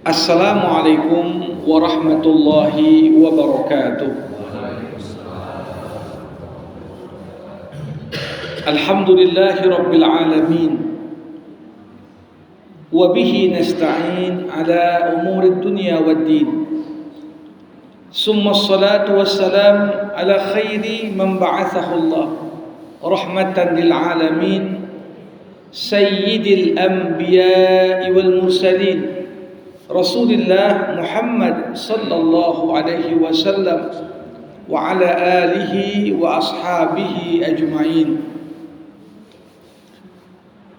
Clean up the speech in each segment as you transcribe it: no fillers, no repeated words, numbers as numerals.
Assalamualaikum warahmatullahi wabarakatuh. Alhamdulillahi rabbil alamin. Wa bihi nasta'in ala umuri dunya waddin. Summa assalatu wassalam ala khairi man ba'athahu Allah rahmatan lil alamin, sayyidil anbiya'i wal mursalin, Rasulullah Muhammad sallallahu alaihi wasallam wa ala alihi wa ashabihi ajma'in.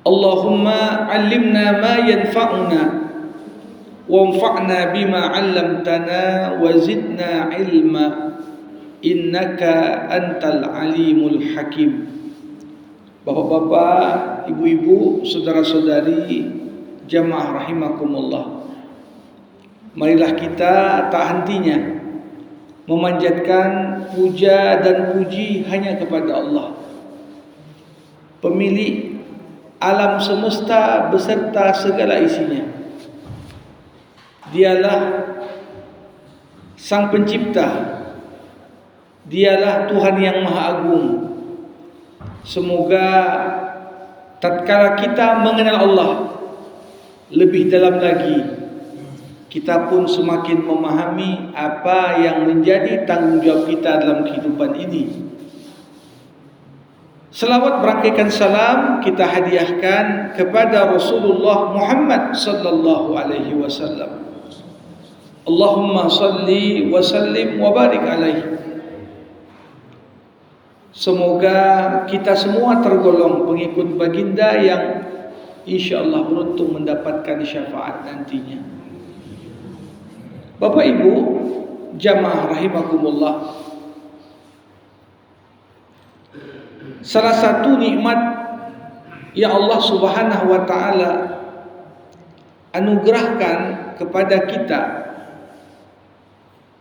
Allahumma 'allimna ma yanfa'una wanfa'na bima 'allamtana wa zidna 'ilma innaka antal alimul hakim. Bapak-bapak, ibu-ibu, saudara-saudari jamaah rahimakumullah, marilah kita tak hentinya memanjatkan puja dan puji hanya kepada Allah, pemilik alam semesta beserta segala isinya. Dialah Sang Pencipta, Dialah Tuhan yang Maha Agung. Semoga tatkala kita mengenal Allah lebih dalam lagi, kita pun semakin memahami apa yang menjadi tanggung jawab kita dalam kehidupan ini. Selawat berangkaikan salam kita hadiahkan kepada Rasulullah Muhammad sallallahu alaihi wasallam. Allahumma salli wa sallim wa barik alaihi. Semoga kita semua tergolong pengikut baginda yang insyaallah beruntung mendapatkan syafaat nantinya. Bapak Ibu jamaah rahimakumullah, salah satu nikmat yang Allah Subhanahu wa taala anugerahkan kepada kita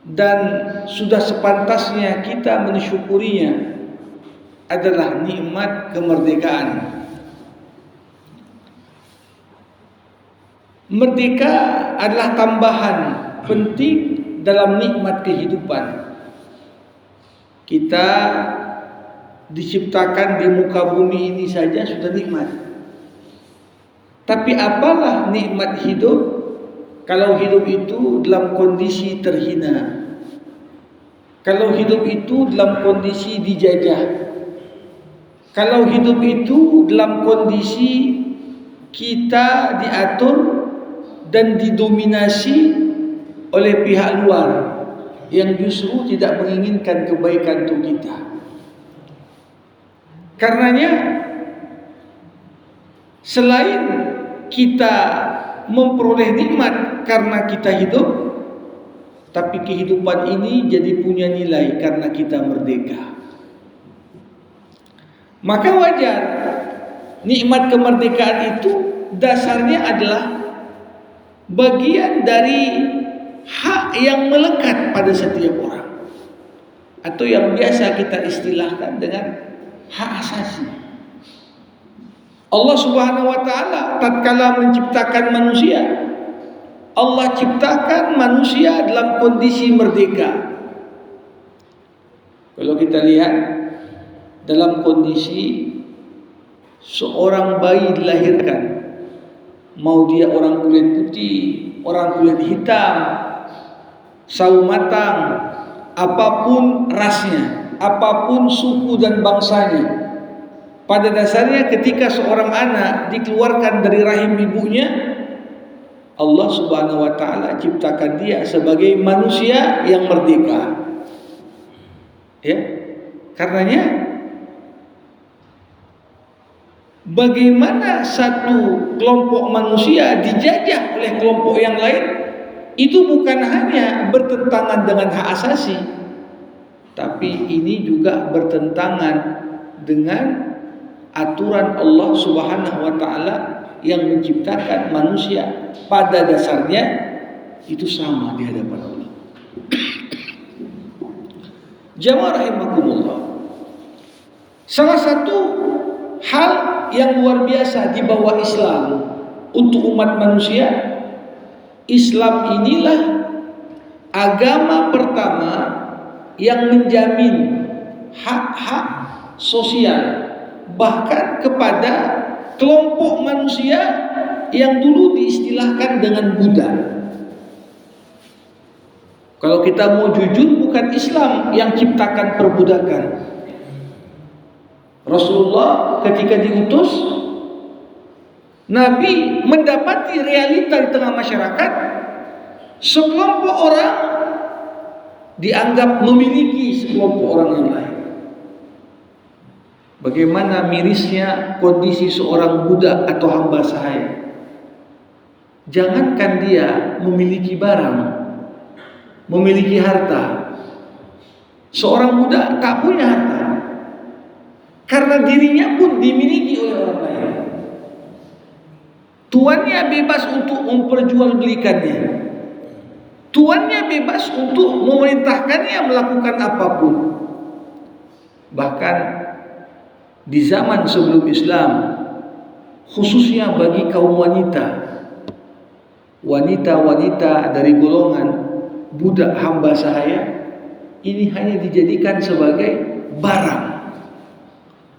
dan sudah sepantasnya kita mensyukurinya adalah nikmat kemerdekaan. Merdeka adalah tambahan penting dalam nikmat kehidupan. Kita diciptakan di muka bumi ini saja sudah nikmat. Tapi apalah nikmat hidup kalau hidup itu dalam kondisi terhina, kalau hidup itu dalam kondisi dijajah, kalau hidup itu dalam kondisi kita diatur dan didominasi oleh pihak luar yang justru tidak menginginkan kebaikan untuk kita. Karenanya selain kita memperoleh nikmat karena kita hidup, tapi kehidupan ini jadi punya nilai karena kita merdeka. Maka wajar nikmat kemerdekaan itu dasarnya adalah bagian dari hak yang melekat pada setiap orang, atau yang biasa kita istilahkan dengan hak asasi. Allah Subhanahu wa taala tatkala menciptakan manusia, Allah ciptakan manusia dalam kondisi merdeka. Kalau kita lihat dalam kondisi seorang bayi dilahirkan, mau dia orang kulit putih, orang kulit hitam, sawo matang, apapun rasnya, apapun suku dan bangsanya, pada dasarnya ketika seorang anak dikeluarkan dari rahim ibunya, Allah Subhanahu wa taala ciptakan dia sebagai manusia yang merdeka. Ya. Karenanya bagaimana satu kelompok manusia dijajah oleh kelompok yang lain, itu bukan hanya bertentangan dengan hak asasi, tapi ini juga bertentangan dengan aturan Allah Subhanahu wa taala yang menciptakan manusia pada dasarnya itu sama di hadapan Allah. Jamaah rahimakumullah, salah satu hal yang luar biasa di bawah Islam untuk umat manusia Islam inilah agama pertama yang menjamin hak-hak sosial bahkan kepada kelompok manusia yang dulu diistilahkan dengan Buddha. Kalau kita mau jujur, bukan Islam yang ciptakan perbudakan. Rasulullah ketika diutus, Nabi mendapati realita di tengah masyarakat, sekelompok orang dianggap memiliki sekelompok orang yang lain. Bagaimana mirisnya kondisi seorang budak atau hamba sahaya. Jangankan dia memiliki barang, memiliki harta. Seorang budak tak punya harta, karena dirinya pun dimiliki oleh orang lain. Tuannya bebas untuk memperjualbelikannya. Tuannya bebas untuk memerintahkannya melakukan apapun. Bahkan di zaman sebelum Islam, khususnya bagi kaum wanita, wanita-wanita dari golongan budak hamba sahaya ini hanya dijadikan sebagai barang,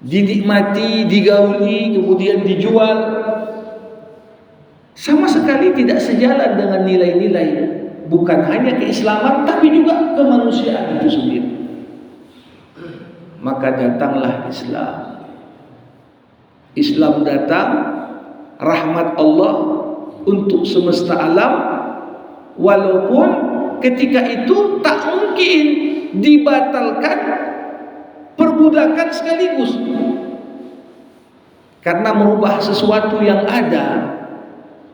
dinikmati, digauli, kemudian dijual, sama sekali tidak sejalan dengan nilai-nilai bukan hanya keislaman tapi juga kemanusiaan itu sendiri. Maka datanglah Islam. Islam datang, rahmat Allah untuk semesta alam, walaupun ketika itu tak mungkin dibatalkan perbudakan sekaligus, karena merubah sesuatu yang ada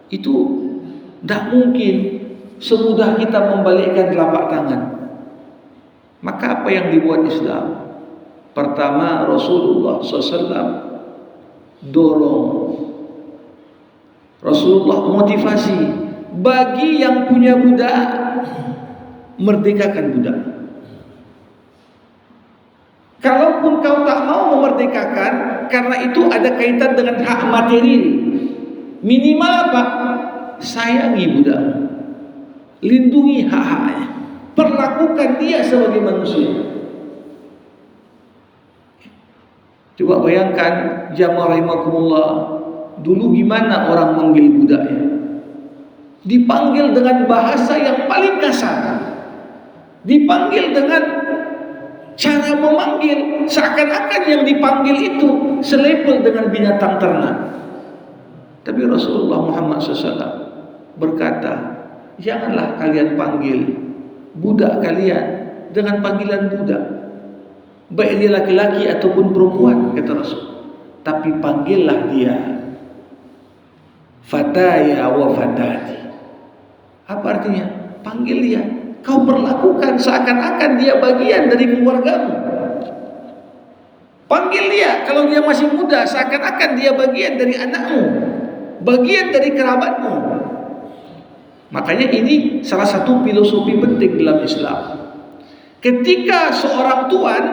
itu tak mungkin semudah kita membalikkan telapak tangan. Maka apa yang dibuat Islam? Pertama, Rasulullah SAW dorong, Rasulullah motivasi bagi yang punya budak, merdekakan budak. Kalaupun kau tak mau memerdekakan, karena itu ada kaitan dengan hak materi, minimal apa? Sayangi budak, lindungi hak-haknya, perlakukan dia sebagai manusia. Coba bayangkan jamaah rahimakumullah, dulu gimana orang manggil budaknya? Dipanggil dengan bahasa yang paling kasar, dipanggil dengan cara memanggil seakan-akan yang dipanggil itu selepel dengan binatang ternak. Tapi Rasulullah Muhammad SAW berkata, janganlah kalian panggil budak kalian dengan panggilan budak, baik dia laki-laki ataupun perempuan, kata Rasul, tapi panggillah dia fataya wa fatati. Apa artinya? Panggil dia, kau perlakukan seakan-akan dia bagian dari keluargamu. Panggil dia, kalau dia masih muda, seakan-akan dia bagian dari anakmu, bagian dari kerabatmu. Makanya ini salah satu filosofi penting dalam Islam. Ketika seorang tuan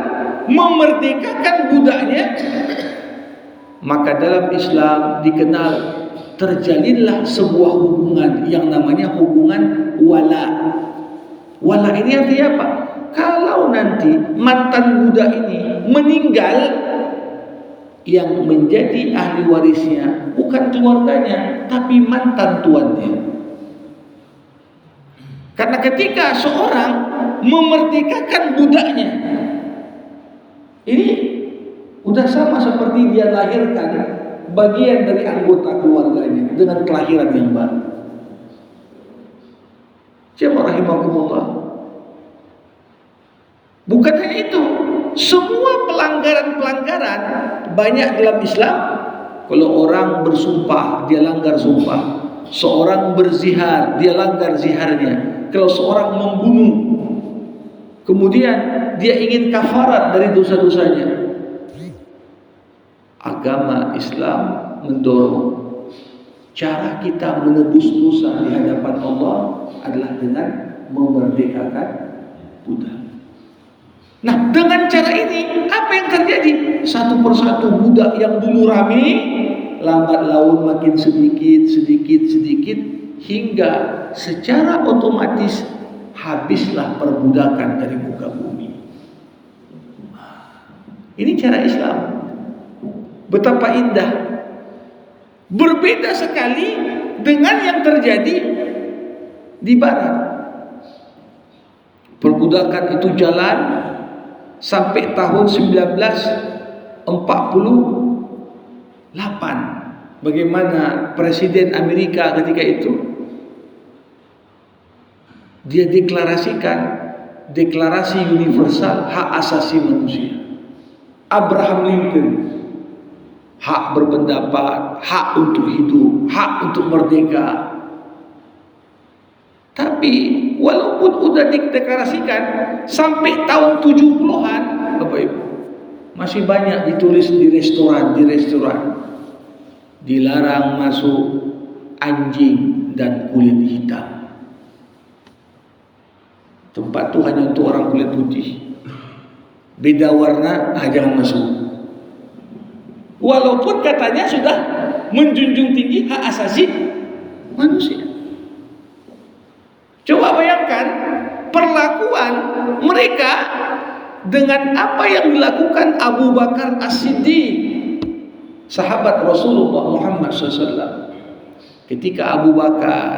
memerdekakan budaknya, maka dalam Islam dikenal terjalinlah sebuah hubungan yang namanya hubungan wala. Wala ini artinya apa? Kalau nanti mantan budak ini meninggal, yang menjadi ahli warisnya bukan keluarganya tapi mantan tuannya. Karena ketika seorang memerdekakan budaknya, ini udah sama seperti dia lahirkan bagian dari anggota keluarganya dengan kelahiran yang baru. Jemaah rahimakumullah. Bukan hanya itu, semua pelanggaran-pelanggaran banyak dalam Islam. Kalau orang bersumpah, dia langgar sumpah. Seorang berzihar, dia langgar ziharnya. Kalau seorang membunuh, kemudian dia ingin kafarat dari dosa-dosanya, agama Islam mendorong cara kita menebus dosa di hadapan Allah adalah dengan memerdekakan budak. Nah, dengan cara ini apa yang terjadi? Satu persatu budak yang dulu ramai, lambat laun makin sedikit, hingga secara otomatis habislah perbudakan dari muka bumi. Ini cara Islam. Betapa indah. Berbeda sekali dengan yang terjadi di barat. Perbudakan itu jalan sampai tahun 1948. Bagaimana Presiden Amerika ketika itu dia deklarasikan Deklarasi Universal Hak Asasi Manusia. Abraham Lincoln, hak berpendapat, hak untuk hidup, hak untuk merdeka. Tapi walaupun udah dideklarasikan sampai tahun 70-an, Bapak Ibu, masih banyak ditulis di restoran. Dilarang masuk anjing dan kulit hitam. Tempat itu hanya untuk orang kulit putih. Beda warna, jangan masuk. Walaupun katanya sudah menjunjung tinggi hak asasi manusia. Coba bayangkan perlakuan mereka dengan apa yang dilakukan Abu Bakar As-Siddiq, sahabat Rasulullah Muhammad SAW. Ketika Abu Bakar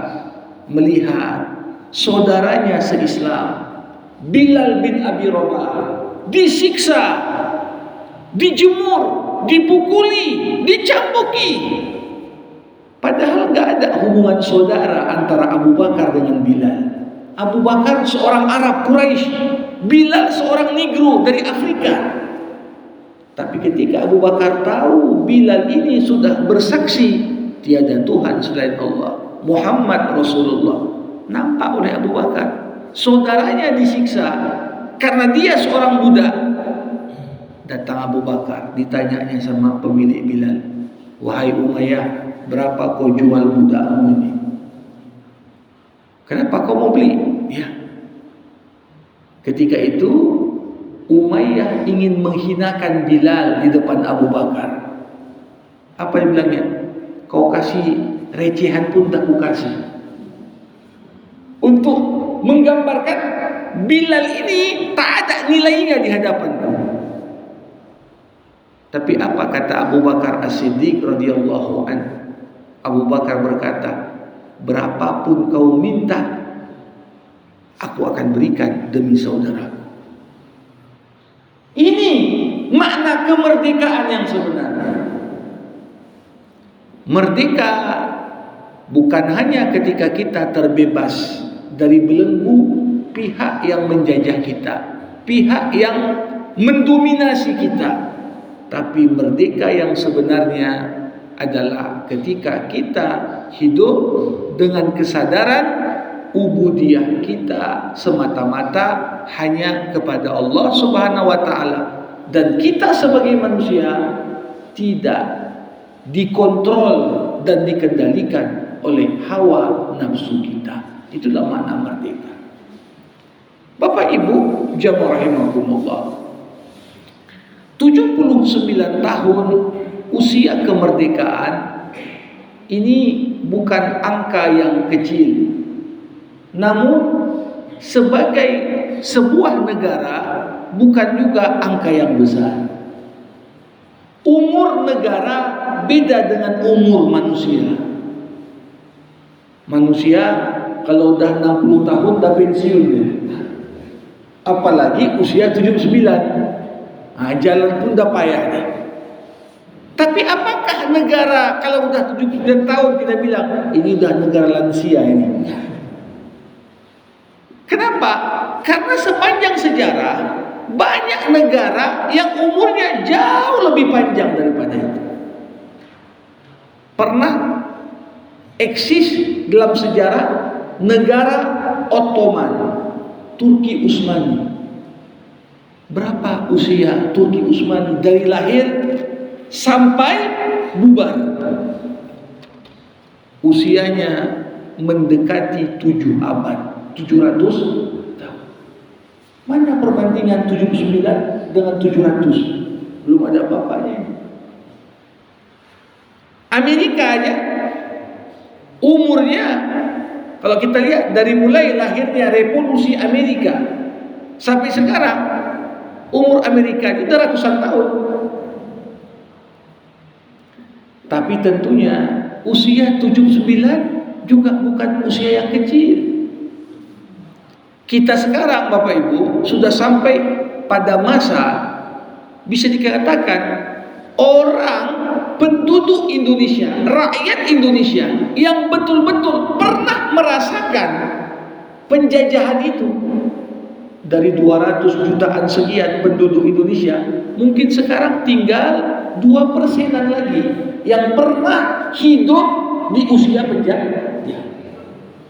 melihat saudaranya se-Islam Bilal bin Abi Rabah disiksa, dijemur, dipukuli, dicambuki, padahal gak ada hubungan saudara antara Abu Bakar dengan Bilal. Abu Bakar seorang Arab Quraisy, Bilal seorang Negro dari Afrika. Tapi ketika Abu Bakar tahu Bilal ini sudah bersaksi tiada Tuhan selain Allah, Muhammad Rasulullah, nampak oleh Abu Bakar saudaranya disiksa karena dia seorang budak. Datang Abu Bakar, ditanyanya sama pemilik Bilal, wahai Umayyah, berapa kau jual budakmu ini? Kenapa kau mau beli? Ya. Ketika itu Umayyah ingin menghinakan Bilal di depan Abu Bakar. Apa yang bilangnya? Kau kasih recehan pun tak ku kasih. Untuk menggambarkan Bilal ini tak ada nilainya di hadapanku. Tapi apa kata Abu Bakar As-Siddiq radhiyallahu anhu? Abu Bakar berkata, berapapun kau minta, aku akan berikan demi saudaraku. Ini makna kemerdekaan yang sebenarnya. Merdeka bukan hanya ketika kita terbebas dari belenggu pihak yang menjajah kita, pihak yang mendominasi kita, tapi merdeka yang sebenarnya adalah ketika kita hidup dengan kesadaran ubudiyah kita semata-mata hanya kepada Allah Subhanahu wa taala, dan kita sebagai manusia tidak dikontrol dan dikendalikan oleh hawa nafsu kita. Itulah makna merdeka. Bapak Ibu jamaah rahimakumullah, 79 tahun usia kemerdekaan ini bukan angka yang kecil. Namun sebagai sebuah negara bukan juga angka yang besar. Umur negara beda dengan umur manusia. Manusia kalau udah 60 tahun dah pensiun ya. Apalagi usia 79. Jalan pun dah payah nih. Tapi apakah negara kalau udah 79 tahun kita bilang ini udah negara lansia ini? Kenapa? Karena sepanjang sejarah banyak negara yang umurnya jauh lebih panjang daripada itu. Pernah eksis dalam sejarah negara Ottoman, Turki Utsmani. Berapa usia Turki Utsmani dari lahir sampai bubar? Usianya mendekati 7 abad. 700 tahun. Mana perbandingan 79 dengan 700? Belum ada apa-apanya. Amerika aja Umurnya, kalau kita lihat dari mulai lahirnya revolusi Amerika sampai sekarang, umur Amerika itu ratusan tahun. Tapi tentunya usia 79 juga bukan usia yang kecil. Kita sekarang Bapak Ibu sudah sampai pada masa bisa dikatakan orang penduduk Indonesia, rakyat Indonesia yang betul-betul pernah merasakan penjajahan itu. Dari 200 jutaan sekian penduduk Indonesia, mungkin sekarang tinggal 2%-an lagi yang pernah hidup di usia penjajahan.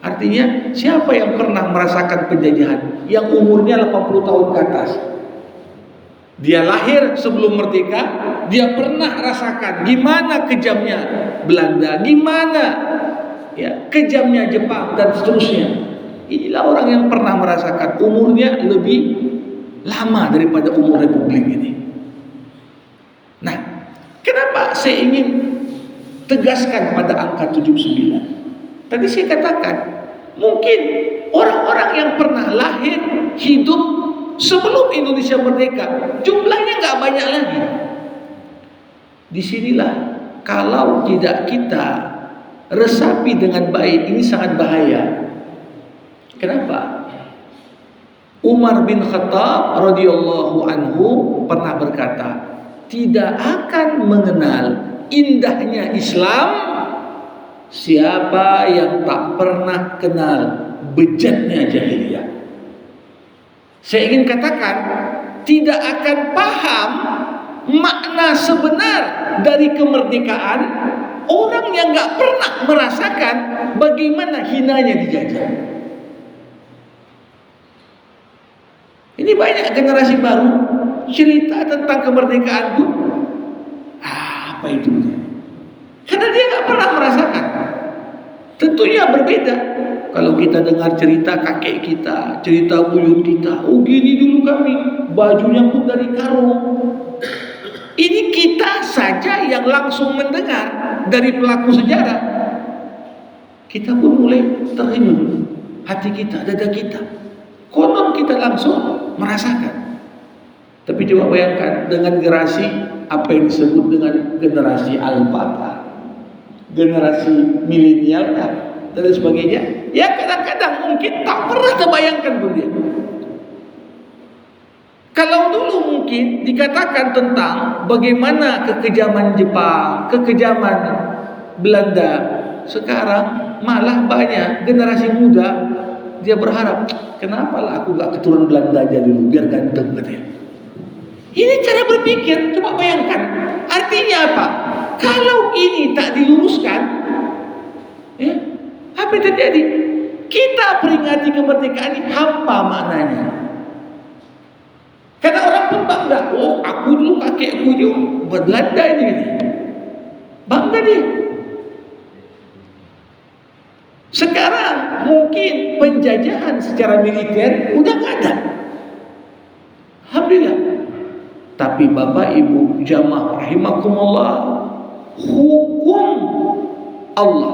Artinya siapa yang pernah merasakan penjajahan yang umurnya 80 tahun ke atas? Dia lahir sebelum merdeka, dia pernah rasakan gimana kejamnya Belanda, gimana ya kejamnya Jepang dan seterusnya. Inilah orang yang pernah merasakan, umurnya lebih lama daripada umur Republik ini. Nah, kenapa saya ingin tegaskan pada angka 79? Tadi saya katakan, mungkin orang-orang yang pernah lahir, hidup sebelum Indonesia merdeka, jumlahnya nggak banyak lagi. Disinilah kalau tidak kita resapi dengan baik, ini sangat bahaya. Kenapa? Umar bin Khattab radhiyallahu anhu pernah berkata, tidak akan mengenal indahnya Islam siapa yang tak pernah kenal bejatnya jahiliyah. Saya ingin katakan, tidak akan paham makna sebenar dari kemerdekaan orang yang gak pernah merasakan bagaimana hinanya dijajah. Ini banyak generasi baru cerita tentang kemerdekaan itu. Apa itu? Karena dia gak pernah merasakan. Tentunya berbeda kalau kita dengar cerita kakek kita, cerita buyut kita. Oh gini dulu kami, bajunya pun dari karung. Ini kita saja yang langsung mendengar dari pelaku sejarah. Kita pun mulai terhanyut hati kita, dada kita. Konon kita langsung merasakan. Tapi coba bayangkan dengan generasi apa yang disebut dengan generasi alpha, generasi milenial dan sebagainya. Ya kadang-kadang mungkin tak pernah terbayangkan pun dia. Kalau dulu mungkin dikatakan tentang bagaimana kekejaman Jepang, kekejaman Belanda, sekarang malah banyak generasi muda dia berharap, kenapalah aku gak keturunan Belanda aja dulu biar ganteng katanya. Ini cara berpikir, coba bayangkan. Artinya apa? Kalau ini tak diluruskan, ya, apa yang terjadi? Kita peringati kemerdekaan ini hampa maknanya. Karena orang pun bangga, oh aku dulu kakekku itu Belanda ini. Bangga dia. Sekarang mungkin penjajahan secara militer udah gak ada. Alhamdulillah. Tapi Bapak Ibu jamaah rahimakumullah, hukum Allah,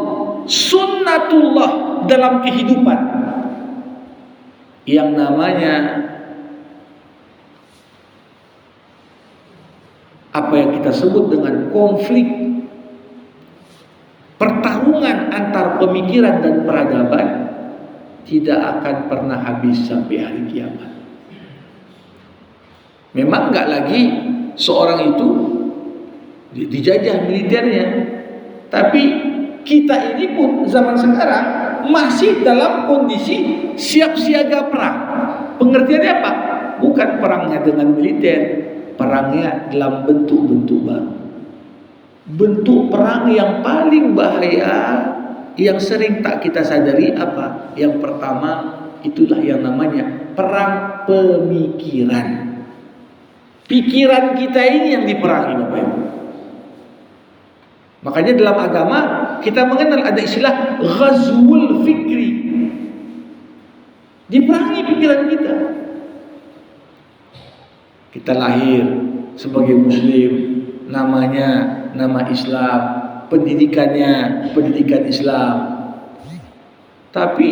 sunnatullah dalam kehidupan yang namanya apa yang kita sebut dengan konflik, pertarungan antar pemikiran dan peradaban tidak akan pernah habis sampai hari kiamat. Memang enggak lagi seorang itu dijajah militernya, tapi kita ini pun zaman sekarang masih dalam kondisi siap siaga perang. Pengertiannya apa? Bukan perangnya dengan militer, perangnya dalam bentuk-bentuk baru. Bentuk perang yang paling bahaya yang sering tak kita sadari apa? Yang pertama itulah yang namanya perang pemikiran. Pikiran kita ini yang diperangi Bapak Ibu. Makanya dalam agama kita mengenal ada istilah ghazwul fikri. Diperangi pikiran kita. Kita lahir sebagai muslim, namanya nama Islam, pendidikannya pendidikan Islam. Tapi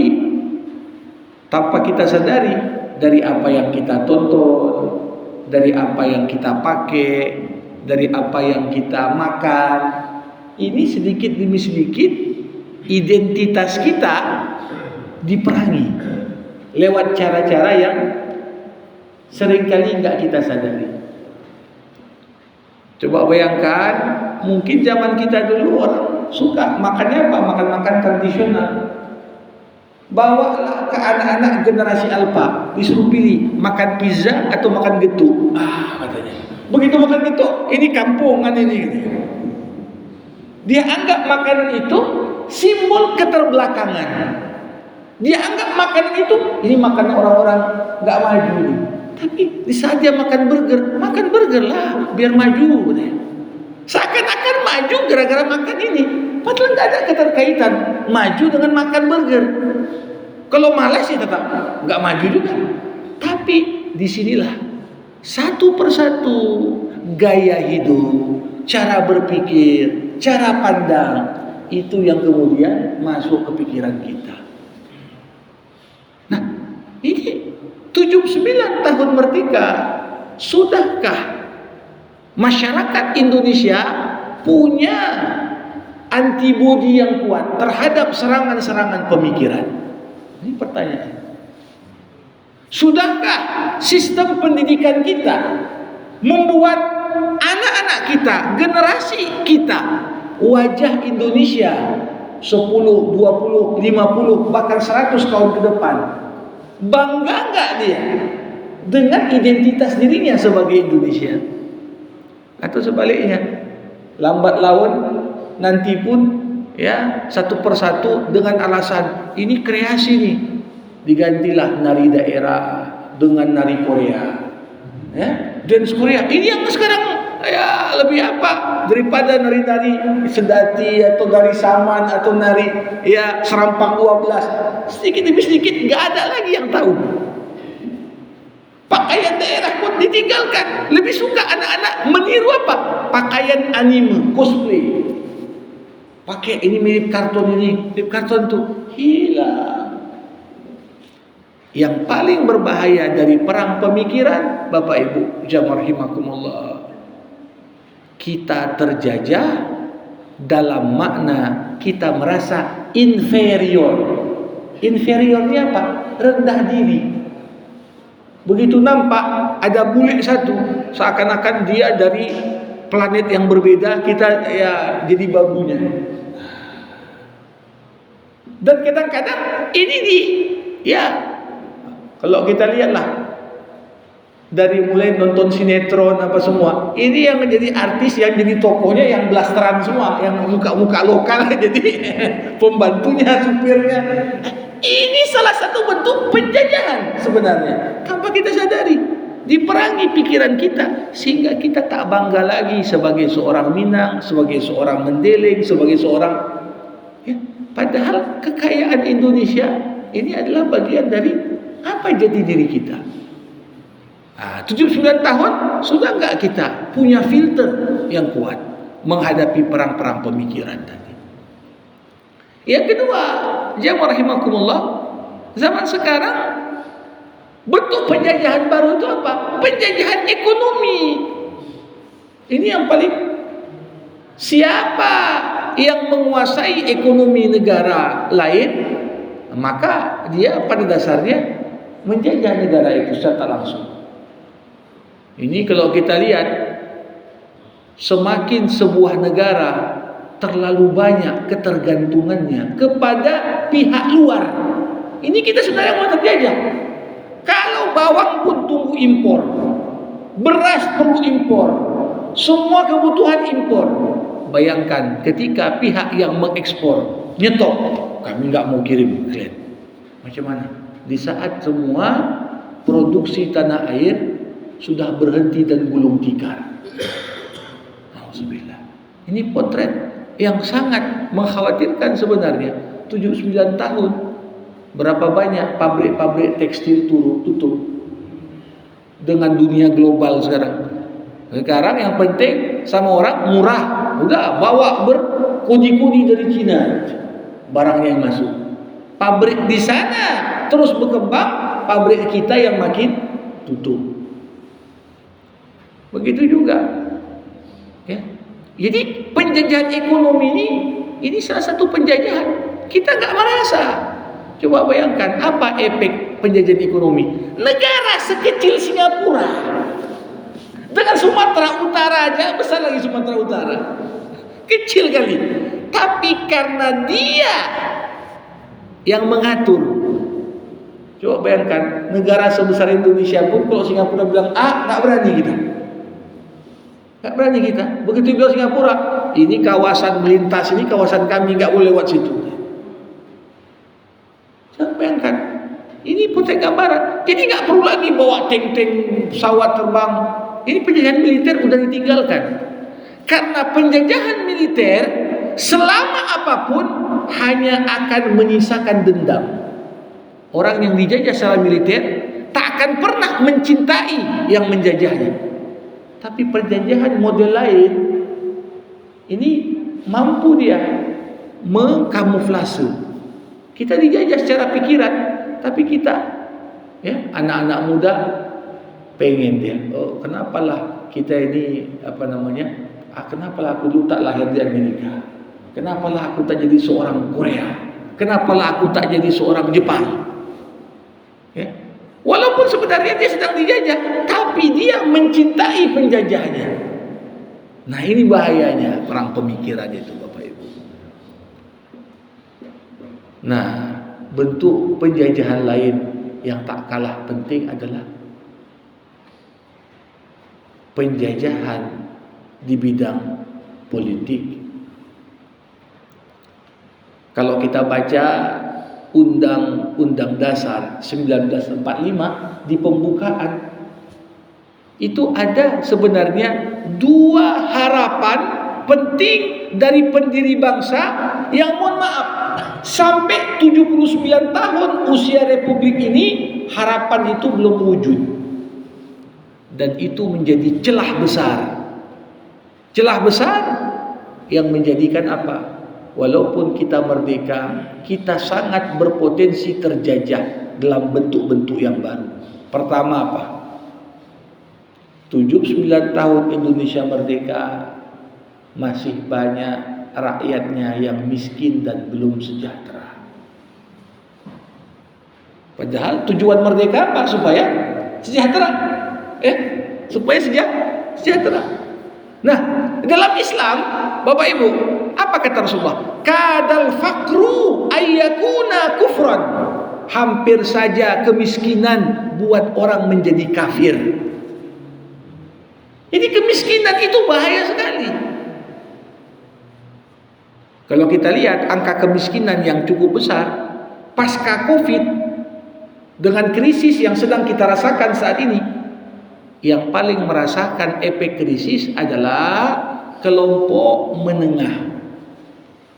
tanpa kita sadari, dari apa yang kita tonton, dari apa yang kita pakai, dari apa yang kita makan, ini sedikit demi sedikit identitas kita diperangi lewat cara-cara yang seringkali nggak kita sadari. Coba bayangkan, mungkin zaman kita dulu orang suka makannya apa? Makan-makan tradisional. Bawalah ke anak-anak generasi alpha, disuruh pilih makan pizza atau makan getuk. Katanya. Begitu makan getuk, ini kampungan ini. Dia anggap makanan itu simbol keterbelakangan. Dia anggap makanan itu ini makan orang-orang nggak maju ini. Tapi di saat dia makan burger lah biar maju. Seakan-akan maju gara-gara makan ini. Padahal nggak ada keterkaitan maju dengan makan burger. Kalau malas ya tetap nggak maju juga. Tapi disinilah satu persatu gaya hidup, cara berpikir, cara pandang itu yang kemudian masuk ke pikiran kita. Nah, ini 79 tahun merdeka, sudahkah masyarakat Indonesia punya antibodi yang kuat terhadap serangan-serangan pemikiran? Ini pertanyaan. Sudahkah sistem pendidikan kita membuat anak-anak kita, generasi kita, wajah Indonesia 10, 20, 50, bahkan 100 tahun ke depan, bangga nggak dia dengan identitas dirinya sebagai Indonesia? Atau sebaliknya, lambat laun nanti pun ya satu persatu dengan alasan ini kreasi nih, digantilah nari daerah dengan nari Korea, ya, dance Korea. Ini yang sekarang ya lebih apa daripada nari-nari sedati atau nari saman atau nari ya serampang 12. Sedikit demi sedikit nggak ada lagi yang tahu. Pakaian daerah pun ditinggalkan. Lebih suka anak-anak meniru apa? Pakaian anime, cosplay. Pakai ini mirip kartun ini, mirip kartun tuh hilang. Yang paling berbahaya dari perang pemikiran, Bapak Ibu, jamaah rahimakumullah, kita terjajah dalam makna kita merasa inferior. Inferiornya apa? Rendah diri. Begitu nampak ada bule satu, seakan-akan dia dari planet yang berbeda, kita ya jadi babunya. Dan kadang-kadang ini kalau kita lihatlah dari mulai nonton sinetron apa semua, ini yang menjadi artis, yang jadi tokohnya yang blasteran semua, yang muka-muka lokal jadi pembantunya, supirnya. Ini salah satu bentuk penjajahan sebenarnya, tanpa kita sadari, diperangi pikiran kita sehingga kita tak bangga lagi sebagai seorang Minang, sebagai seorang Mendeleng, sebagai seorang padahal kekayaan Indonesia ini adalah bagian dari apa jati diri kita. 79 tahun sudah enggak kita punya filter yang kuat menghadapi perang-perang pemikiran tadi. Yang kedua, jamaah rahimakumullah, zaman sekarang bentuk penjajahan baru itu apa? Penjajahan ekonomi. Ini yang paling, siapa yang menguasai ekonomi negara lain, maka dia pada dasarnya menjajah negara itu secara langsung. Ini kalau kita lihat, semakin sebuah negara terlalu banyak ketergantungannya kepada pihak luar, ini kita sebenarnya mau terjajah. Kalau bawang pun tunggu impor, beras perlu impor, semua kebutuhan impor. Bayangkan ketika pihak yang mengekspor nyetop, kami nggak mau kirim kalian, macam mana? Di saat semua produksi tanah air sudah berhenti dan gulung tikar. Alhamdulillah. Ini potret yang sangat mengkhawatirkan sebenarnya. 79 tahun, berapa banyak pabrik-pabrik tekstil tutup dengan dunia global sekarang. Sekarang yang penting sama orang murah, udah bawa berkodi-kodi dari Cina barangnya yang masuk. Pabrik di sana terus berkembang, pabrik kita yang makin tutup. Begitu juga, ya. Jadi penjajahan ekonomi ini salah satu penjajahan. Kita nggak merasa. Coba bayangkan apa efek penjajahan ekonomi. Negara sekecil Singapura dengan Sumatera Utara aja, besar lagi Sumatera Utara, kecil kali. Tapi karena dia yang mengatur. Coba bayangkan negara sebesar Indonesia pun kalau Singapura bilang nggak berani kita. Nggak berani kita. Begitu bilang Singapura, ini kawasan melintas, ini kawasan kami, nggak boleh lewat situ. Coba bayangkan, ini potret gambaran. Jadi nggak perlu lagi bawa tank-tank, pesawat terbang. Ini penjajahan militer udah ditinggalkan. Karena penjajahan militer selama apapun hanya akan menyisakan dendam. Orang yang dijajah secara militer tak akan pernah mencintai yang menjajahnya. Tapi penjajahan model lain ini mampu dia mengkamuflase. Kita dijajah secara pikiran, tapi kita, ya, anak-anak muda pengen dia. Oh, kenapalah kita ini kenapalah aku dulu tak lahir di Amerika? Kenapalah aku tak jadi seorang Korea? Kenapalah aku tak jadi seorang Jepang? Ya. Walaupun sebenarnya dia sedang dijajah, tapi dia mencintai penjajahnya. Nah, ini bahayanya perang pemikiran itu, Bapak Ibu. Nah, bentuk penjajahan lain yang tak kalah penting adalah penjajahan di bidang politik. Kalau kita baca Undang-Undang Dasar 1945 di pembukaan, itu ada sebenarnya dua harapan penting dari pendiri bangsa yang, mohon maaf, sampai 79 tahun usia Republik ini harapan itu belum wujud. Dan itu menjadi celah besar. Celah besar yang menjadikan apa? Walaupun kita merdeka, kita sangat berpotensi terjajah dalam bentuk-bentuk yang baru. Pertama apa? 79 tahun Indonesia merdeka, masih banyak rakyatnya yang miskin dan belum sejahtera. Padahal tujuan merdeka apa? Supaya sejahtera. Supaya sejahtera. Nah, dalam Islam, Bapak Ibu, apa kata Rasulullah? Kadal fakru ayyakuna kufran. Hampir saja kemiskinan buat orang menjadi kafir. Jadi kemiskinan itu bahaya sekali. Kalau kita lihat angka kemiskinan yang cukup besar pasca Covid, dengan krisis yang sedang kita rasakan saat ini, yang paling merasakan efek krisis adalah kelompok menengah.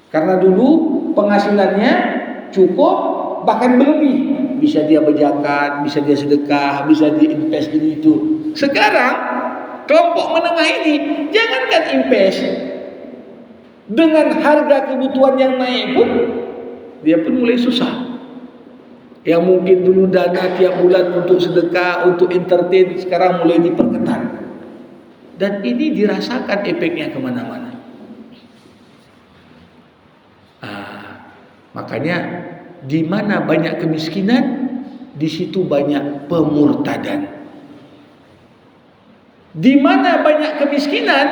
Karena dulu penghasilannya cukup, bahkan berlebih. Bisa dia berzakat, bisa dia sedekah, bisa dia invest ini itu. Sekarang kelompok menengah ini jangankan invest, dengan harga kebutuhan yang naik pun dia pun mulai susah. Yang mungkin dulu dana tiap bulan untuk sedekah, untuk entertain, sekarang mulai diperketat. Dan ini dirasakan efeknya kemana-mana. Makanya di mana banyak kemiskinan, di situ banyak pemurtadan. Di mana banyak kemiskinan,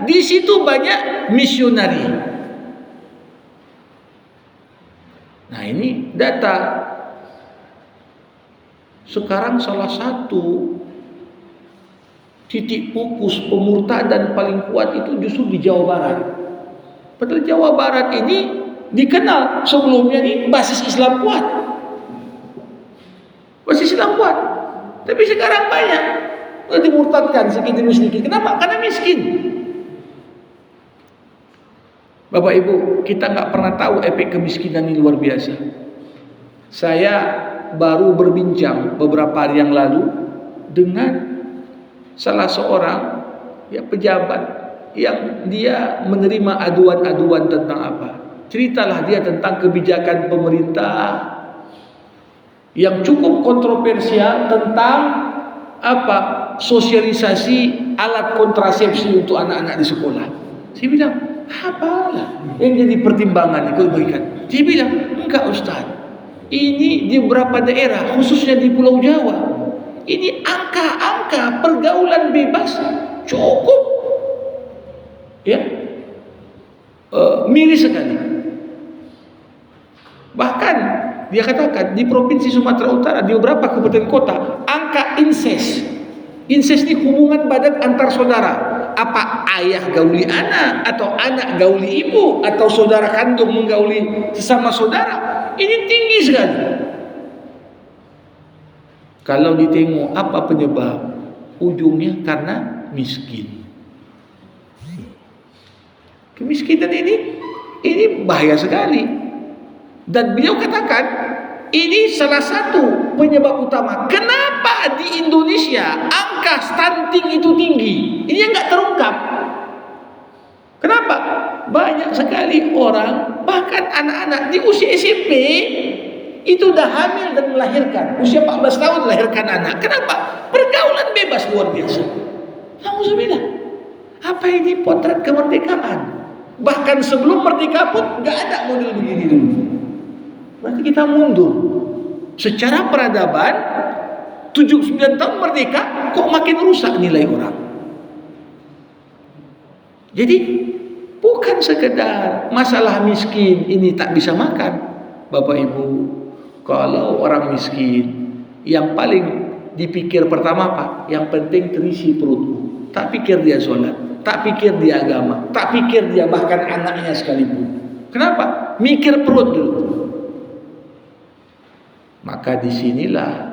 di situ banyak misionari. Nah, ini data. Sekarang salah satu titik fokus pemurtadan paling kuat itu justru di Jawa Barat. Padahal Jawa Barat ini dikenal sebelumnya nih basis Islam kuat. Basis Islam kuat. Tapi sekarang banyak dimurtadkan sedikit demi sedikit. Kenapa? Karena miskin. Bapak Ibu, kita nggak pernah tahu efek kemiskinan ini luar biasa. Saya baru berbincang beberapa hari yang lalu dengan salah seorang pejabat yang dia menerima aduan-aduan tentang apa? Ceritalah dia tentang kebijakan pemerintah yang cukup kontroversial tentang apa? Sosialisasi alat kontrasepsi untuk anak-anak di sekolah. Saya bilang, apalah yang jadi pertimbangan itu bagikan. Dia bilang, enggak Ustaz. Ini di beberapa daerah, khususnya di Pulau Jawa, ini angka-angka pergaulan bebas cukup, ya, miris sekali. Bahkan dia katakan di provinsi Sumatera Utara di beberapa kabupaten kota angka incest ini hubungan badan antar saudara, apa ayah gauli anak atau anak gauli ibu atau saudara kandung menggauli sesama saudara, ini tinggi sekali. Kalau ditengok apa penyebab, ujungnya karena miskin. Kemiskinan ini bahaya sekali. Dan beliau katakan ini salah satu penyebab utama kenapa di Indonesia angka stunting itu tinggi. Ini yang nggak terungkap. Kenapa? Banyak sekali orang, bahkan anak-anak di usia SMP itu udah hamil dan melahirkan. Usia 14 tahun melahirkan anak. Kenapa? Pergaulan bebas luar biasa. Alhamdulillah. Apa ini potret kemerdekaan? Bahkan sebelum merdeka pun nggak ada model begini dulu. Berarti kita mundur. Secara peradaban 79 tahun merdeka kok makin rusak nilai orang. Jadi bukan sekedar masalah miskin ini tak bisa makan. Bapak Ibu, kalau orang miskin yang paling dipikir pertama apa? Yang penting terisi perutku. Tak pikir dia sholat, tak pikir dia agama, tak pikir dia bahkan anaknya sekalipun. Kenapa? Mikir perut dulu. Maka disinilah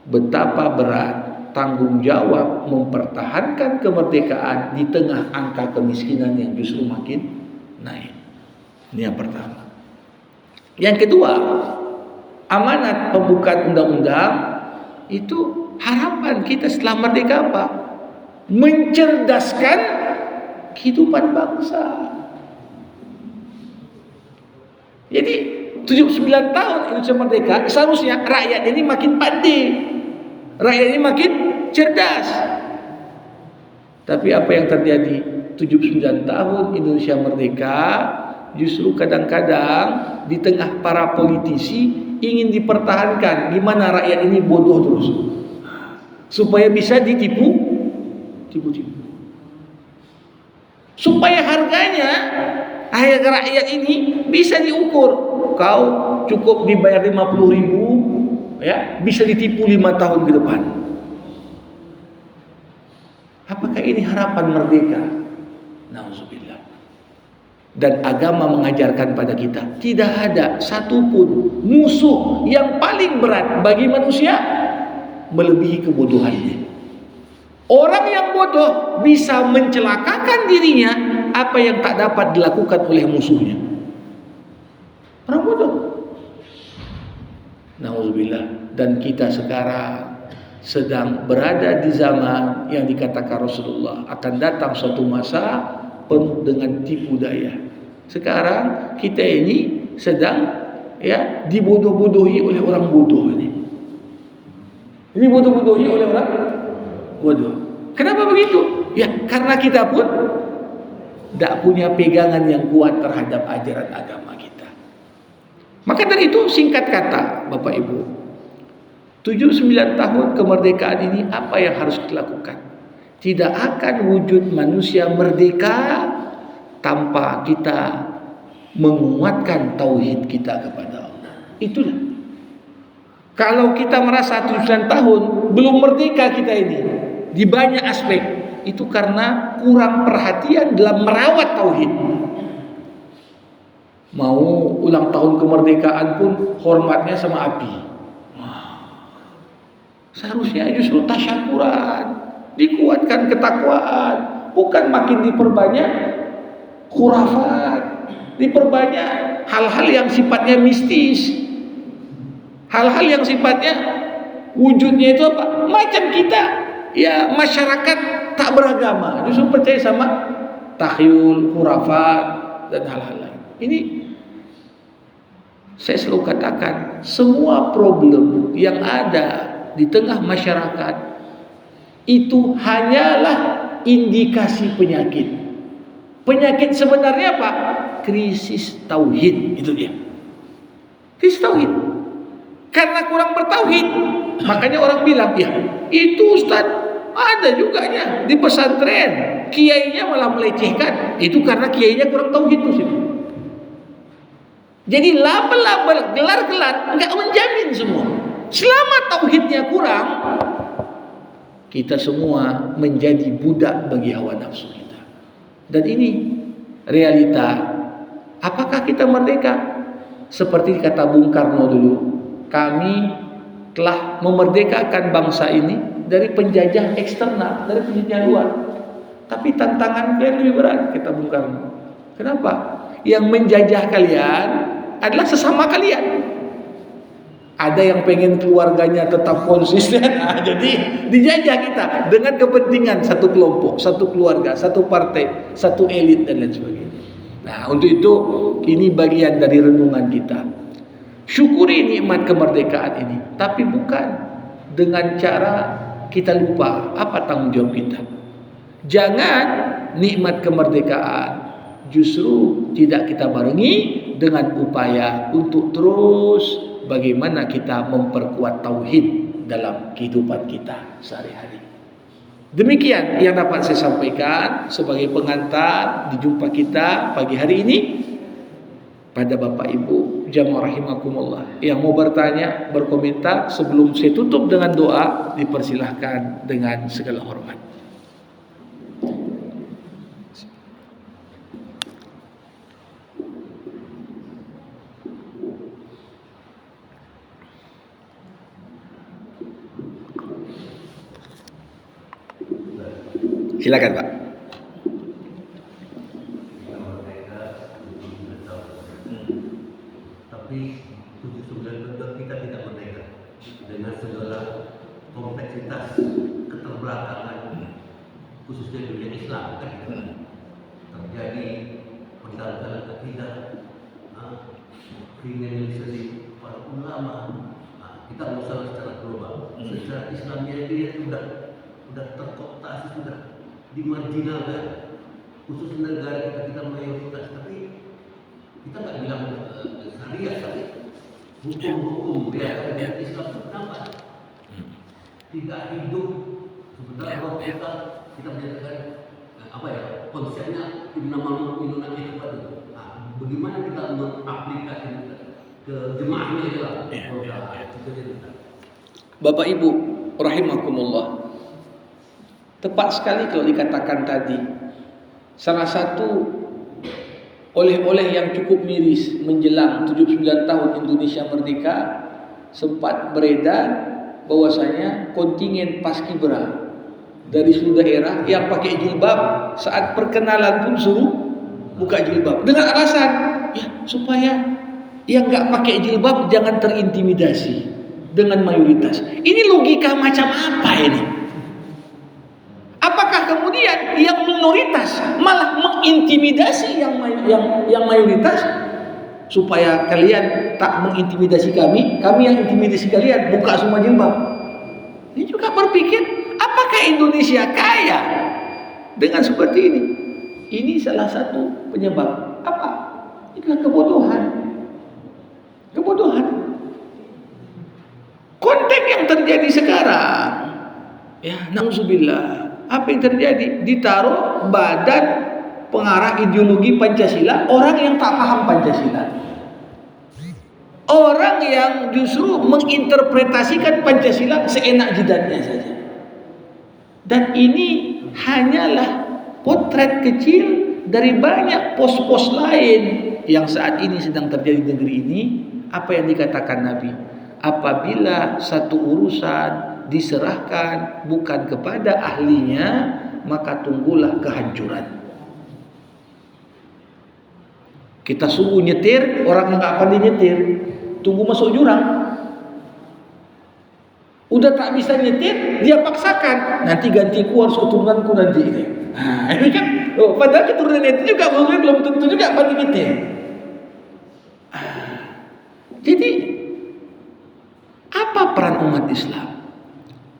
betapa berat tanggung jawab mempertahankan kemerdekaan di tengah angka kemiskinan yang justru makin naik. Ini yang pertama. Yang kedua, amanat pembukaan undang-undang itu harapan kita setelah merdeka apa? Mencerdaskan kehidupan bangsa. Jadi 79 tahun Indonesia merdeka, seharusnya rakyat ini makin pandai, rakyat ini makin cerdas. Tapi apa yang terjadi? 79 tahun Indonesia merdeka, justru kadang-kadang di tengah para politisi ingin dipertahankan gimana rakyat ini bodoh terus, supaya bisa ditipu, supaya harganya rakyat ini bisa diukur. Kau cukup dibayar 50.000, ya, bisa ditipu 5 tahun ke depan. Apakah ini harapan merdeka? Nauzubillah. Dan agama mengajarkan pada kita tidak ada satupun musuh yang paling berat bagi manusia melebihi kebodohannya. Orang yang bodoh bisa mencelakakan dirinya apa yang tak dapat dilakukan oleh musuhnya. Orang bodoh. Nauzubillah. Dan kita sekarang sedang berada di zaman yang dikatakan Rasulullah akan datang suatu masa penuh dengan tipu daya. Sekarang kita ini sedang, ya, dibodoh-bodohi oleh orang bodoh ini. Ini bodoh-bodohi oleh orang bodoh. Kenapa begitu? Ya karena kita pun tidak punya pegangan yang kuat terhadap ajaran agama kita. Maka dari itu singkat kata Bapak Ibu, 79 tahun kemerdekaan ini apa yang harus dilakukan? Tidak akan wujud manusia merdeka tanpa kita menguatkan tauhid kita kepada Allah. Itulah. Kalau kita merasa 79 tahun belum merdeka kita ini di banyak aspek, itu karena kurang perhatian dalam merawat tauhid. Mau ulang tahun kemerdekaan pun hormatnya sama api. Seharusnya justru tasyakuran, dikuatkan ketakwaan, bukan makin diperbanyak khurafat, diperbanyak hal-hal yang sifatnya mistis, hal-hal yang sifatnya wujudnya itu apa? Macam kita, ya, masyarakat tak beragama, justru percaya sama takhyul, khurafat dan hal-hal lain. Ini Saya selalu katakan, semua problem yang ada di tengah masyarakat itu hanyalah indikasi penyakit. Penyakit sebenarnya apa? Krisis tauhid, itu dia. Krisis tauhid. Karena kurang bertauhid, makanya orang bilang, ya itu Ustaz ada juganya di pesantren, kiainya malah melecehkan. Itu karena kiainya kurang tauhid tuh. Jadi label-label, gelar-gelar enggak menjamin semua. Selama tauhidnya kurang, kita semua menjadi budak bagi hawa nafsu kita. Dan ini realita. Apakah kita merdeka? Seperti kata Bung Karno dulu, kami telah memerdekakan bangsa ini dari penjajah eksternal, dari penjajah luar. Tapi tantangan kalian lebih berat, kata Bung Karno. Kenapa? Yang menjajah kalian adalah sesama kalian. Ada yang pengen keluarganya tetap konsisten, jadi dijajah kita dengan kepentingan satu kelompok, satu keluarga, satu partai, satu elit dan lain sebagainya. Nah, untuk itu ini bagian dari renungan kita. Syukuri nikmat kemerdekaan ini, tapi bukan dengan cara kita lupa apa tanggung jawab kita. Jangan nikmat kemerdekaan justru tidak kita barengi dengan upaya untuk terus bagaimana kita memperkuat tauhid dalam kehidupan kita sehari-hari. Demikian yang dapat saya sampaikan sebagai pengantar di jumpa kita pagi hari ini. Pada Bapak Ibu jamaah rahimakumullah yang mau bertanya, berkomentar, sebelum saya tutup dengan doa, dipersilahkan dengan segala hormat. Silakan Pak. Tapi 79 kita tidak merdeka dengan segala kompleksitas keterbelakangan, khususnya dunia Islam kan terjadi pendangkalan akidah, kriminalisasi para ulama. Kita masalah secara global, secara Islamnya dia sudah terkooptasi, sudah dimarginalkan, khusus negara kita mayoritas, tapi kita nggak bilang syariat, tapi hukum ya Islam itu kenapa tidak hidup sebenarnya roh kita menyatakan apa ya konsepnya innamal mu'minuna ikhwatun. Bagaimana kita mengaplikasikan ke jemaahnya itu lah. Bapak Ibu rahimakumullah, tepat sekali kalau dikatakan tadi, salah satu oleh-oleh yang cukup miris menjelang 79 tahun Indonesia merdeka sempat beredar bahwasanya kontingen paskibra dari seluruh daerah yang pakai jilbab saat perkenalan pun suruh buka jilbab dengan alasan ya supaya yang nggak pakai jilbab jangan terintimidasi dengan mayoritas. Ini logika macam apa ini? Apakah kemudian yang minoritas malah mengintimidasi yang mayoritas supaya kalian tak mengintimidasi kami yang intimidasi kalian, buka semua jilbab. Ini juga berpikir, apakah Indonesia kaya dengan seperti ini? Ini salah satu penyebab. Apa? Itulah kebodohan. Kebodohan. Konteks yang terjadi sekarang, ya, na'udzubillah. Apa yang terjadi? Ditaruh badan pengarah ideologi Pancasila orang yang tak paham Pancasila. Orang yang justru menginterpretasikan Pancasila seenak jidatnya saja. Dan ini hanyalah potret kecil dari banyak pos-pos lain yang saat ini sedang terjadi di negeri ini. Apa yang dikatakan Nabi? Apabila satu urusan diserahkan bukan kepada ahlinya, maka tunggulah kehancuran. Kita suruh nyetir, orang yang nggak pandai nyetir, tunggu masuk jurang. Udah tak bisa nyetir, dia paksakan. Nanti gantiku harus keturunanku nanti. Nah, ini kan, padahal keturunan itu juga belum tentu juga pandai nyetir.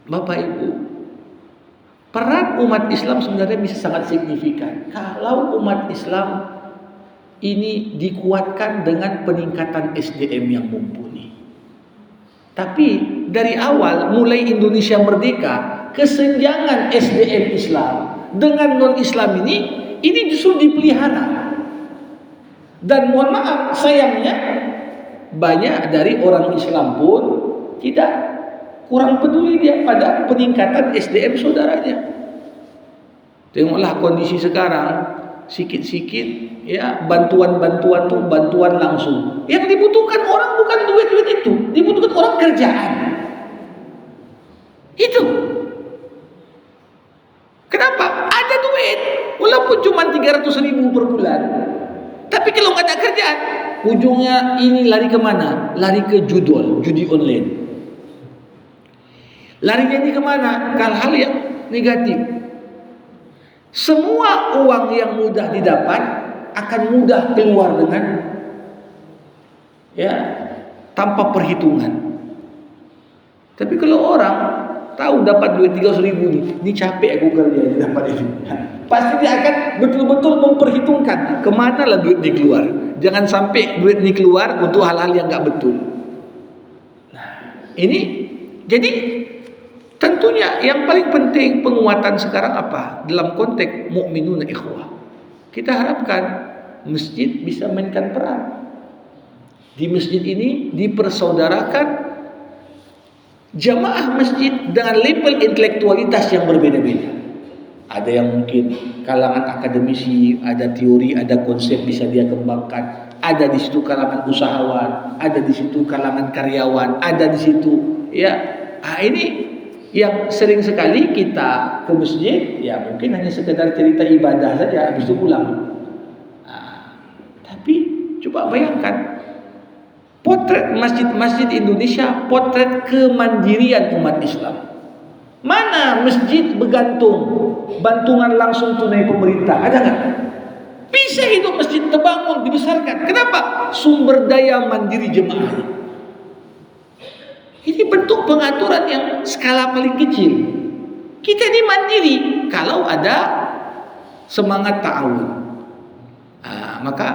Bapak Ibu, peran umat Islam sebenarnya bisa sangat signifikan kalau umat Islam ini dikuatkan dengan peningkatan SDM yang mumpuni. Tapi dari awal mulai Indonesia merdeka, kesenjangan SDM Islam dengan non-Islam ini justru dipelihara. Dan mohon maaf, sayangnya banyak dari orang Islam pun tidak kurang peduli dia pada peningkatan SDM saudaranya. Tengoklah kondisi sekarang, sikit-sikit ya bantuan-bantuan tuh bantuan langsung. Yang dibutuhkan orang bukan duit-duit itu, dibutuhkan orang kerjaan. Itu. Kenapa? Ada duit, walaupun cuma 300.000 per bulan. Tapi kalau nggak ada kerjaan, ujungnya ini lari kemana? Lari ke judi online. Larinya ini kemana? Ke hal yang negatif. Semua uang yang mudah didapat akan mudah keluar dengan tanpa perhitungan. Tapi kalau orang tahu dapat duit 300.000 ini capek aku kerja ini dapat itu. Pasti dia akan betul-betul memperhitungkan kemana lah duit ini keluar. Jangan sampai duit ini keluar untuk hal-hal yang nggak betul. Nah, ini jadi tentunya yang paling penting penguatan sekarang apa? Dalam konteks mukminuna ikhwah. Kita harapkan masjid bisa mainkan peran. Di masjid ini dipersaudarakan jamaah masjid dengan level intelektualitas yang berbeda-beda. Ada yang mungkin kalangan akademisi, ada teori, ada konsep bisa dia kembangkan. Ada di situ kalangan usahawan, ada di situ kalangan karyawan, ada di situ ini yang sering sekali kita ke masjid, ya mungkin hanya sekedar cerita ibadah saja, habis itu pulang. Tapi coba bayangkan, potret masjid-masjid Indonesia, potret kemandirian umat Islam. Mana masjid bergantung bantuan langsung tunai pemerintah? Ada nggak? Bisa hidup masjid terbangun, dibesarkan. Kenapa? Sumber daya mandiri jemaah. Ini bentuk pengaturan yang skala paling kecil. Kita ini mandiri kalau ada semangat ta'awun. Maka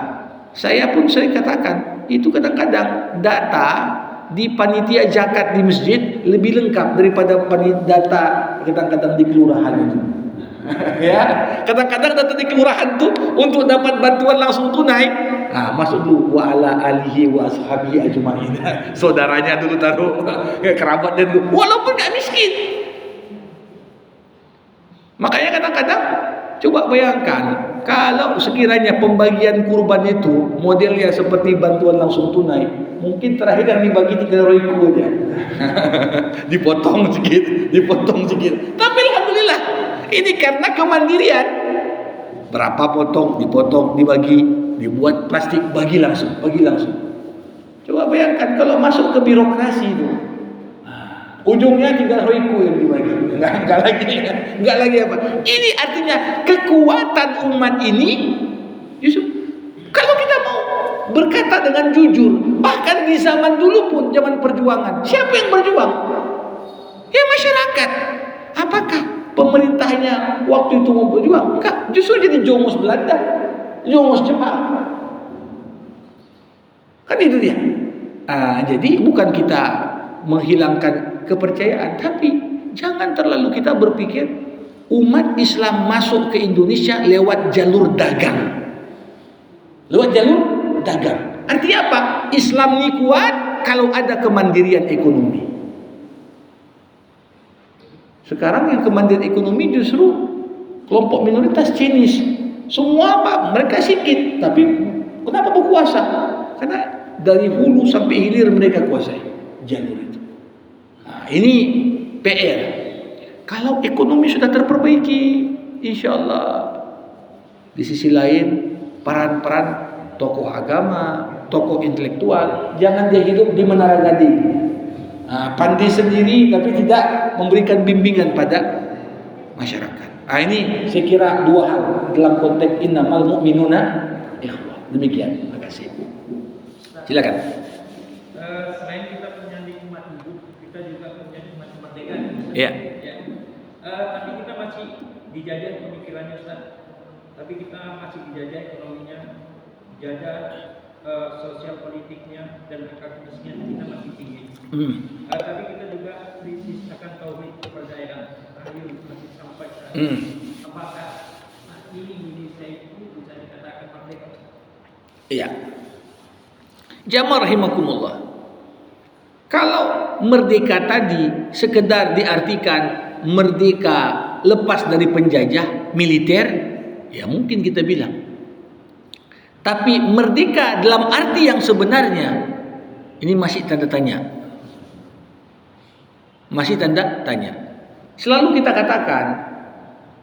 saya pun sering katakan, itu kadang-kadang data di panitia zakat di masjid lebih lengkap daripada data kadang-kadang di kelurahan itu. Kadang-kadang data di kelurahan itu untuk dapat bantuan langsung tunai, masuk dulu wa ala alihi wa ashabihi ajmain. Saudaranya dulu taruh, kerabat dan dulu, walaupun gak miskin. Makanya kadang-kadang coba bayangkan kalau sekiranya pembagian kurban itu modelnya seperti bantuan langsung tunai, mungkin terakhir yang dibagi 3 ribu aja. dipotong sedikit. Tapi alhamdulillah, ini karena kemandirian. Berapa dipotong, dibagi, dibuat plastik, bagi langsung. Coba bayangkan kalau masuk ke birokrasi itu, ujungnya 3 ribu yang dibagi. Enggak lagi apa. Ini artinya kekuatan umat ini justru kalau kita mau berkata dengan jujur, bahkan di zaman dulu pun, zaman perjuangan, siapa yang berjuang? Ya masyarakat. Apakah pemerintahnya waktu itu mau berjuang? Enggak, justru jadi jongos Belanda, jongos Jepang. Kan itu dia. Jadi bukan kita menghilangkan kepercayaan, tapi jangan terlalu kita berpikir umat Islam masuk ke Indonesia lewat jalur dagang. Artinya apa? Islam ini kuat kalau ada kemandirian ekonomi. Sekarang yang kemandirian ekonomi justru kelompok minoritas Chinese. Semua mereka sedikit, tapi kenapa berkuasa? Karena dari hulu sampai hilir mereka kuasai jalur itu. Ini PR. Kalau ekonomi sudah terperbaiki, insya Allah. Di sisi lain, peran-peran tokoh agama, tokoh intelektual, jangan dia hidup di Menara Gading. Pandai sendiri tapi tidak memberikan bimbingan pada masyarakat. Ini saya kira 2 hal dalam konteks innamal mu'minuna ikhwah. Demikian. Terima kasih. Silakan. Selain kita punya nikmat hidup, kita juga punya nikmat kemerdekaan. Ya. Ya. Tapi kita masih dijajah pemikirannya Ustaz. Tapi kita masih dijajah ekonominya, dijajah sosial politiknya dan akademisnya kita masih tinggi. Tapi kita juga krisis akan tauhid kepercayaan. Ayo masih sampai saat ini. Apakah Indonesia itu bisa dikatakan merdeka? Iya. Jamaah rahimakumullah. Kalau merdeka tadi sekedar diartikan merdeka lepas dari penjajah militer, ya mungkin kita bilang. Tapi merdeka dalam arti yang sebenarnya, ini masih tanda tanya. Masih tanda tanya. Selalu kita katakan,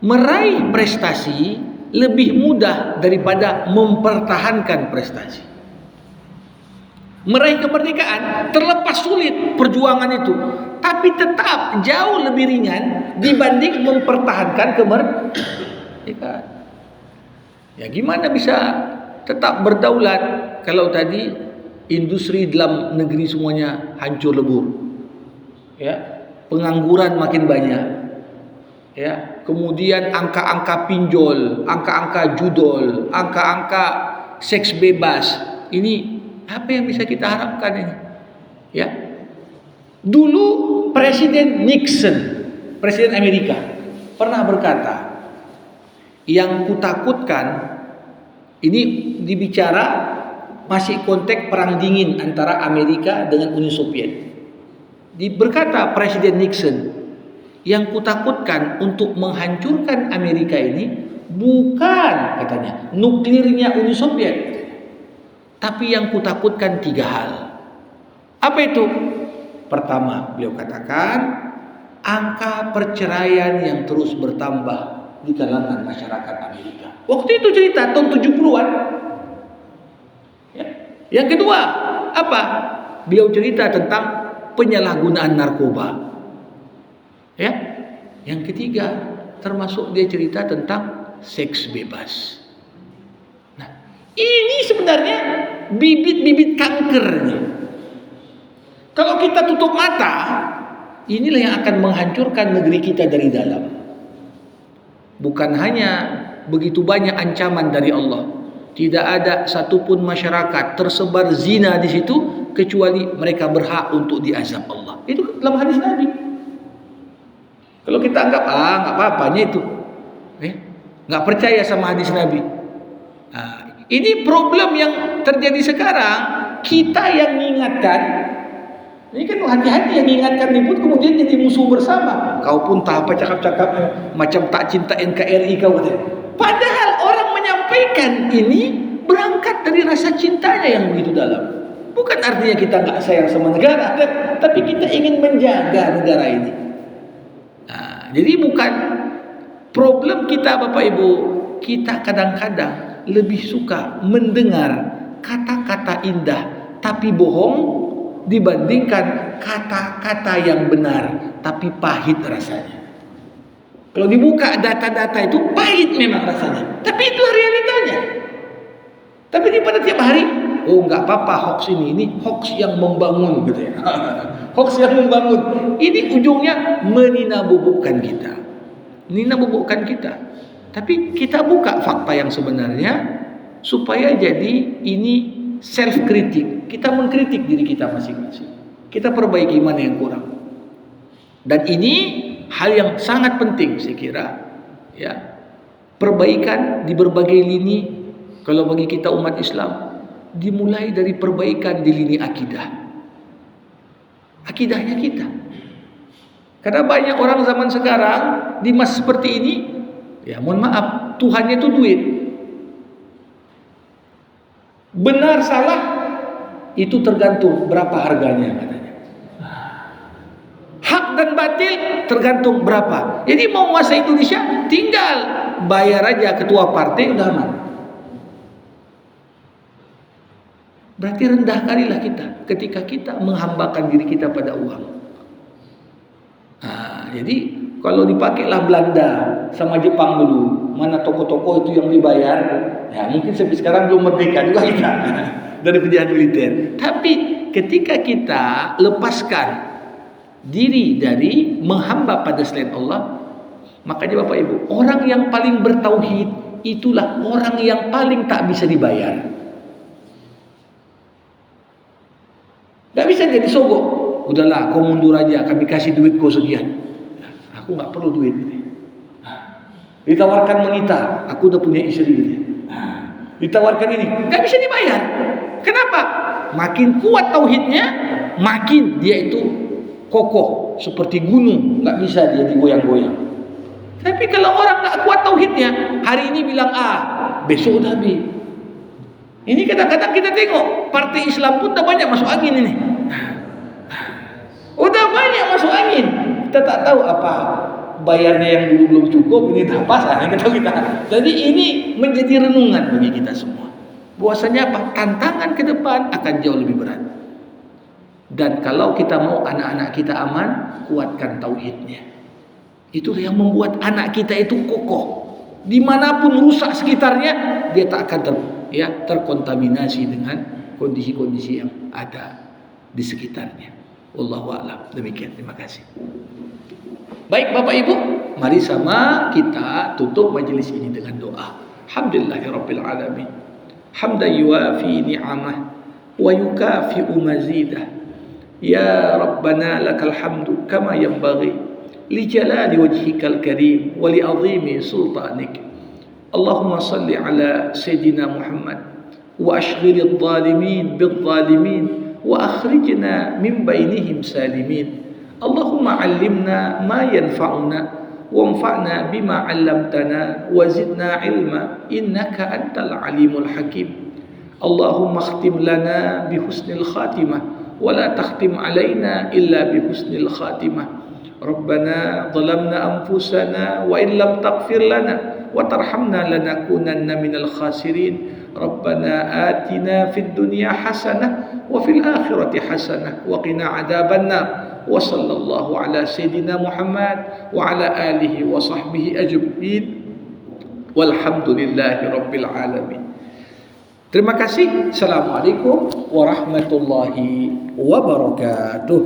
meraih prestasi lebih mudah daripada mempertahankan prestasi. Meraih kemerdekaan terlepas sulit perjuangan itu, tapi tetap jauh lebih ringan dibanding mempertahankan kemerdekaan. Ya gimana bisa tetap berdaulat kalau tadi industri dalam negeri semuanya hancur lebur, ya, pengangguran makin banyak, ya, kemudian angka-angka pinjol, angka-angka judol, angka-angka seks bebas, ini apa yang bisa kita harapkan ini? Ya, dulu Presiden Nixon, Presiden Amerika, pernah berkata, yang kutakutkan, ini dibicara masih konteks perang dingin antara Amerika dengan Uni Soviet. Berkata Presiden Nixon, yang kutakutkan untuk menghancurkan Amerika ini bukan katanya nuklirnya Uni Soviet, tapi yang kutakutkan 3 hal. Apa itu? Pertama, beliau katakan angka perceraian yang terus bertambah di kalangan masyarakat Amerika. Waktu itu cerita tahun 70-an. Ya. Yang kedua, apa? Beliau cerita tentang penyalahgunaan narkoba. Ya. Yang ketiga, termasuk dia cerita tentang seks bebas. Nah, ini sebenarnya bibit-bibit kankernya. Kalau kita tutup mata, inilah yang akan menghancurkan negeri kita dari dalam. Bukan hanya begitu banyak ancaman dari Allah, tidak ada satupun masyarakat tersebar zina di situ kecuali mereka berhak untuk diazab Allah. Itu dalam hadis Nabi. Kalau kita anggap nggak apa-apanya itu, nggak percaya sama hadis Nabi. Nah, ini problem yang terjadi sekarang. Kita yang mengingatkan, ini kan hati-hati yang mengingatkan ribut kemudian jadi musuh bersama. Kau pun tak apa cakap-cakapnya macam tak cinta NKRI kau kata. Padahal orang menyampaikan ini berangkat dari rasa cintanya yang begitu dalam. Bukan artinya kita nggak sayang sama negara, tapi kita ingin menjaga negara ini. Nah, jadi bukan problem kita Bapak Ibu, kita kadang-kadang lebih suka mendengar kata-kata indah tapi bohong dibandingkan kata-kata yang benar tapi pahit rasanya. Kalau dibuka data-data itu pahit memang rasanya, tapi itulah realitanya. Tapi di pada tiap hari, oh nggak apa-apa hoax ini hoax yang membangun gitu ya. Hoax yang membangun. Ini ujungnya meninabobokan kita. Meninabobokan kita. Tapi kita buka fakta yang sebenarnya supaya jadi ini self kritik. Kita mengkritik diri kita masing-masing. Kita perbaiki mana yang kurang. Dan ini hal yang sangat penting saya kira, ya. Perbaikan di berbagai lini. Kalau bagi kita umat Islam, dimulai dari perbaikan di lini akidah. Akidahnya kita. Karena banyak orang zaman sekarang di masa seperti ini, ya mohon maaf, Tuhannya itu duit. Benar salah itu tergantung berapa harganya katanya. Hak dan batil tergantung berapa. Jadi mau menguasai Indonesia tinggal bayar aja ketua partai udah aman. Berarti rendah kalilah kita ketika kita menghambakan diri kita pada uang. Nah, jadi kalau dipakailah Belanda sama Jepang dulu, mana toko-toko itu yang dibayar, ya mungkin sampai sekarang belum merdeka juga kita dari penjajahan militer. Tapi ketika kita lepaskan diri dari menghamba pada selain Allah. Makanya Bapak Ibu, orang yang paling bertauhid itulah orang yang paling tak bisa dibayar. Gak bisa jadi sogok. Udahlah, kau mundur aja, kami kasih duit kau sekian. Aku gak perlu duit. Ditawarkan wanita, aku udah punya istri. Ditawarkan ini, gak bisa dibayar. Kenapa? Makin kuat tauhidnya, makin dia itu kokoh seperti gunung, gak bisa dia digoyang-goyang. Tapi kalau orang gak kuat tauhidnya, hari ini bilang A, besok udah B. Ini kadang-kadang kita tengok partai Islam pun udah banyak masuk angin ini. Udah banyak masuk angin. Kita tak tahu apa bayarnya yang dulu belum cukup, ini dah pas kita. Jadi ini menjadi renungan bagi kita semua. Bahwasanya apa? Tantangan ke depan akan jauh lebih berat. Dan kalau kita mau anak-anak kita aman, kuatkan tauhidnya. Itulah yang membuat anak kita itu kokoh. Dimanapun rusak sekitarnya, dia tak akan terkontaminasi dengan kondisi-kondisi yang ada di sekitarnya. Wallahu a'lam. Demikian, terima kasih. Baik Bapak Ibu, mari sama kita tutup majelis ini dengan doa. Alhamdulillahirabbil alamin. Hamdan yuwafi ni'amah wa yukafi'u mazidah. Ya Rabbana lakal hamdu kama yanbaghi li jalali wajhikal karim wa li azimi sultanik. Allahumma salli ala Sayyidina Muhammad wa ashghilil zalimin bil zalimin wa akhrijna min bainihim salimin. Allahumma 'allimna ma yanfa'una wanfa'na bima 'allamtana wa zidna 'ilma innaka antal alimul hakim. Allahumma khtim lana bi husnil khatimah wa la takhtim 'alaina illa bi husnil khatimah. Rabbana zalamna anfusana wa in lam taghfir lana wa tarhamna lanakunanna minal khasirin. Rabbana atina fid dunya hasanah wa fil akhirati hasanah wa qina adzabannar. Wa sallallahu ala sayyidina Muhammad wa ala alihi wa sahbihi ajma'in. Walhamdulillahi rabbil alamin. Terima kasih. Assalamualaikum warahmatullahi wabarakatuh.